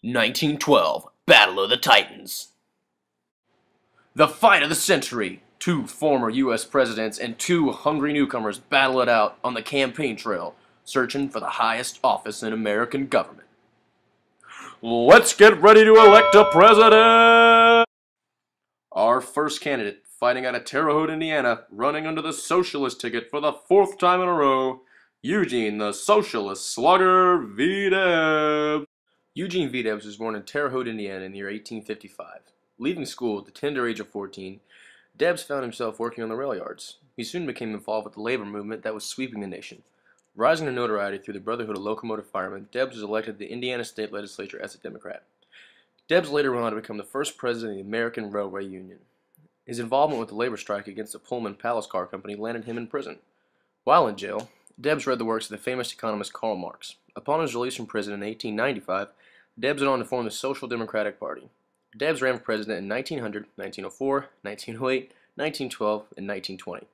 1912, Battle of the Titans. The fight of the century. Two former U.S. presidents and two hungry newcomers battle it out on the campaign trail, searching for the highest office in American government. Let's get ready to elect a president! Our first candidate, fighting out of Terre Haute, Indiana, running under the socialist ticket for the fourth time in a row, Eugene the Socialist Slugger V. Debs. Eugene V. Debs was born in Terre Haute, Indiana in the year 1855. Leaving school at the tender age of 14, Debs found himself working on the rail yards. He soon became involved with the labor movement that was sweeping the nation. Rising to notoriety through the Brotherhood of Locomotive Firemen, Debs was elected to the Indiana State Legislature as a Democrat. Debs later went on to become the first president of the American Railway Union. His involvement with the labor strike against the Pullman Palace Car Company landed him in prison. While in jail, Debs read the works of the famous economist Karl Marx. Upon his release from prison in 1895, Debs went on to form the Social Democratic Party. Debs ran for president in 1900, 1904, 1908, 1912, and 1920.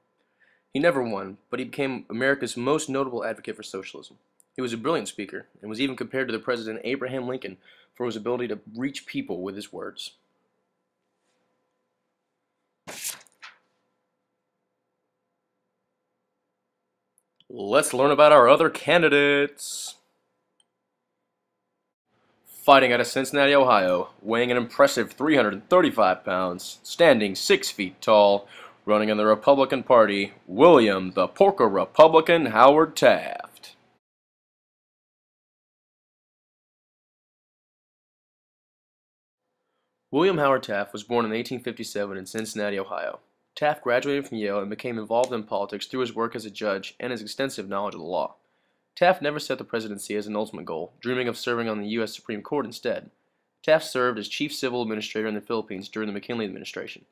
He never won, but he became America's most notable advocate for socialism. He was a brilliant speaker, and was even compared to the President Abraham Lincoln for his ability to reach people with his words. Let's learn about our other candidates. Fighting out of Cincinnati, Ohio, weighing an impressive 335 pounds, standing 6 feet tall, running in the Republican Party, William the Porker Republican Howard Taft. William Howard Taft was born in 1857 in Cincinnati, Ohio. Taft graduated from Yale and became involved in politics through his work as a judge and his extensive knowledge of the law. Taft never set the presidency as an ultimate goal, dreaming of serving on the U.S. Supreme Court instead. Taft served as chief civil administrator in the Philippines during the McKinley administration.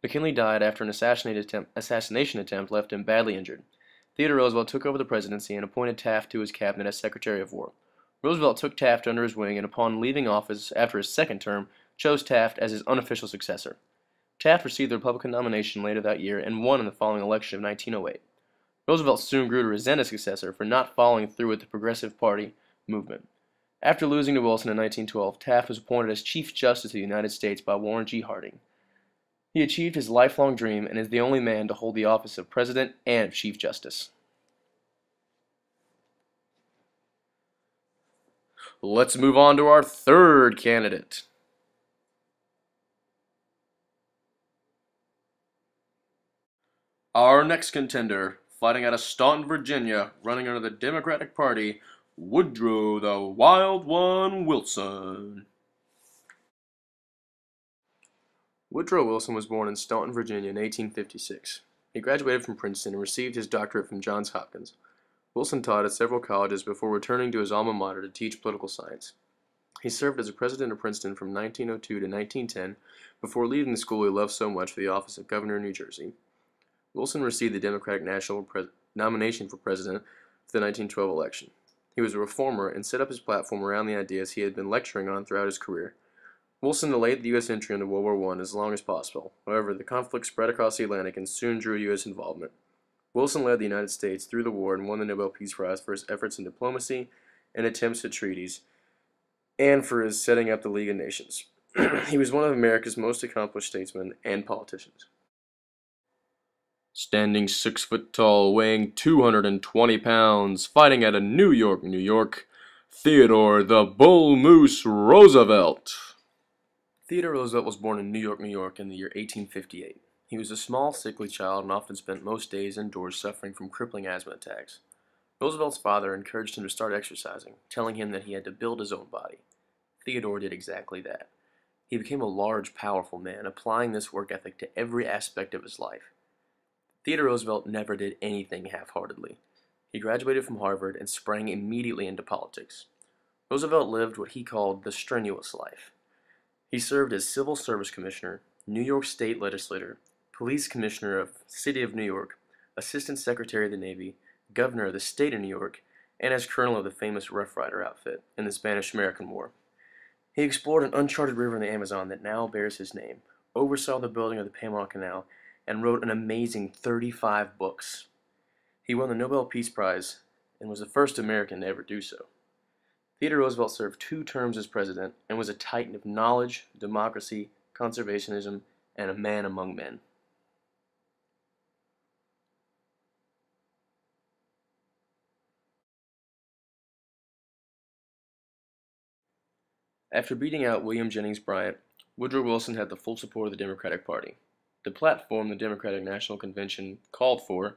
McKinley died after an assassination attempt left him badly injured. Theodore Roosevelt took over the presidency and appointed Taft to his cabinet as Secretary of War. Roosevelt took Taft under his wing and upon leaving office after his second term, chose Taft as his unofficial successor. Taft received the Republican nomination later that year and won in the following election of 1908. Roosevelt soon grew to resent his successor for not following through with the Progressive Party movement. After losing to Wilson in 1912, Taft was appointed as Chief Justice of the United States by Warren G. Harding. He achieved his lifelong dream and is the only man to hold the office of President and Chief Justice. Let's move on to our third candidate. Our next contender, fighting out of Staunton, Virginia, running under the Democratic Party, Woodrow the Wild One Wilson. Woodrow Wilson was born in Staunton, Virginia in 1856. He graduated from Princeton and received his doctorate from Johns Hopkins. Wilson taught at several colleges before returning to his alma mater to teach political science. He served as a president of Princeton from 1902 to 1910 before leaving the school he loved so much for the office of governor of New Jersey. Wilson received the Democratic national nomination for president for the 1912 election. He was a reformer and set up his platform around the ideas he had been lecturing on throughout his career. Wilson delayed the U.S. entry into World War I as long as possible. However, the conflict spread across the Atlantic and soon drew U.S. involvement. Wilson led the United States through the war and won the Nobel Peace Prize for his efforts in diplomacy and attempts at treaties, and for his setting up the League of Nations. He was one of America's most accomplished statesmen and politicians. Standing 6 foot tall, weighing 220 pounds, fighting out of New York, New York, Theodore the Bull Moose Roosevelt. Theodore Roosevelt was born in New York, New York in the year 1858. He was a small, sickly child and often spent most days indoors suffering from crippling asthma attacks. Roosevelt's father encouraged him to start exercising, telling him that he had to build his own body. Theodore did exactly that. He became a large, powerful man, applying this work ethic to every aspect of his life. Theodore Roosevelt never did anything half-heartedly. He graduated from Harvard and sprang immediately into politics. Roosevelt lived what he called the strenuous life. He served as Civil Service Commissioner, New York State Legislator, Police Commissioner of City of New York, Assistant Secretary of the Navy, Governor of the State of New York, and as Colonel of the famous Rough Rider outfit in the Spanish-American War. He explored an uncharted river in the Amazon that now bears his name, oversaw the building of the Panama Canal, and wrote an amazing 35 books. He won the Nobel Peace Prize and was the first American to ever do so. Theodore Roosevelt served 2 terms as president and was a titan of knowledge, democracy, conservationism, and a man among men. After beating out William Jennings Bryan, Woodrow Wilson had the full support of the Democratic Party. The platform the Democratic National Convention called for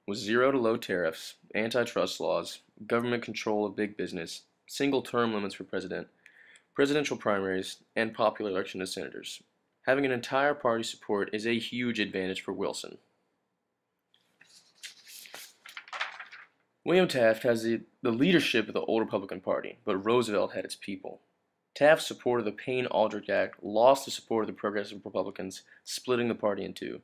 was zero to low tariffs, antitrust laws, government control of big business, single term limits for president, presidential primaries, and popular election of senators. Having an entire party support is a huge advantage for Wilson. William Taft has the leadership of the old Republican Party, but Roosevelt had its people. Taft supported the Payne-Aldrich Act, lost the support of the Progressive Republicans, splitting the party in two.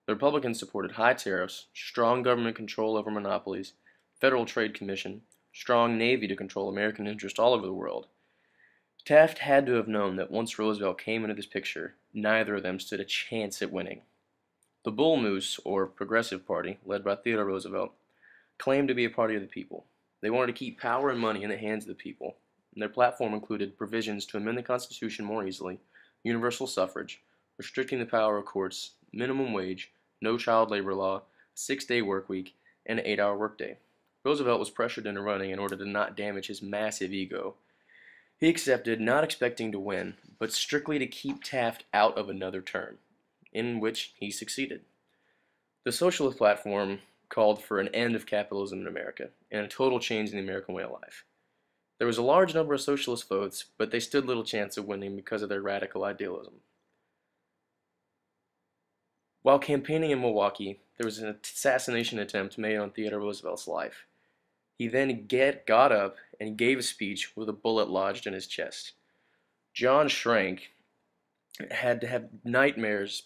The Republicans supported high tariffs, strong government control over monopolies, Federal Trade Commission, strong Navy to control American interests all over the world. Taft had to have known that once Roosevelt came into this picture, neither of them stood a chance at winning. The Bull Moose, or Progressive Party, led by Theodore Roosevelt, claimed to be a party of the people. They wanted to keep power and money in the hands of the people. And their platform included provisions to amend the Constitution more easily, universal suffrage, restricting the power of courts, minimum wage, no child labor law, a 6-day work week, and an 8-hour workday. Roosevelt was pressured into running in order to not damage his massive ego. He accepted, not expecting to win, but strictly to keep Taft out of another term, in which he succeeded. The Socialist platform called for an end of capitalism in America and a total change in the American way of life. There was a large number of socialist votes, but they stood little chance of winning because of their radical idealism. While campaigning in Milwaukee, there was an assassination attempt made on Theodore Roosevelt's life. He then got up and gave a speech with a bullet lodged in his chest. John Schrank had to have nightmares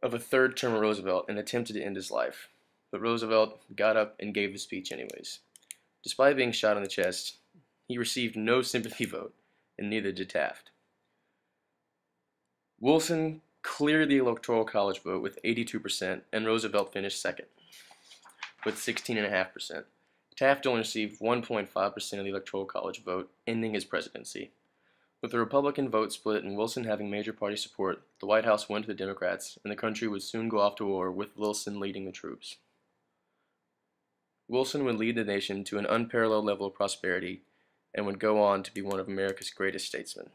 of a third term of Roosevelt and attempted to end his life. But Roosevelt got up and gave the speech anyways. Despite being shot in the chest, he received no sympathy vote, and neither did Taft. Wilson cleared the Electoral College vote with 82%, and Roosevelt finished second with 16.5%. Taft only received 1.5% of the Electoral College vote, ending his presidency. With the Republican vote split and Wilson having major party support, the White House went to the Democrats, and the country would soon go off to war with Wilson leading the troops. Wilson would lead the nation to an unparalleled level of prosperity and would go on to be one of America's greatest statesmen.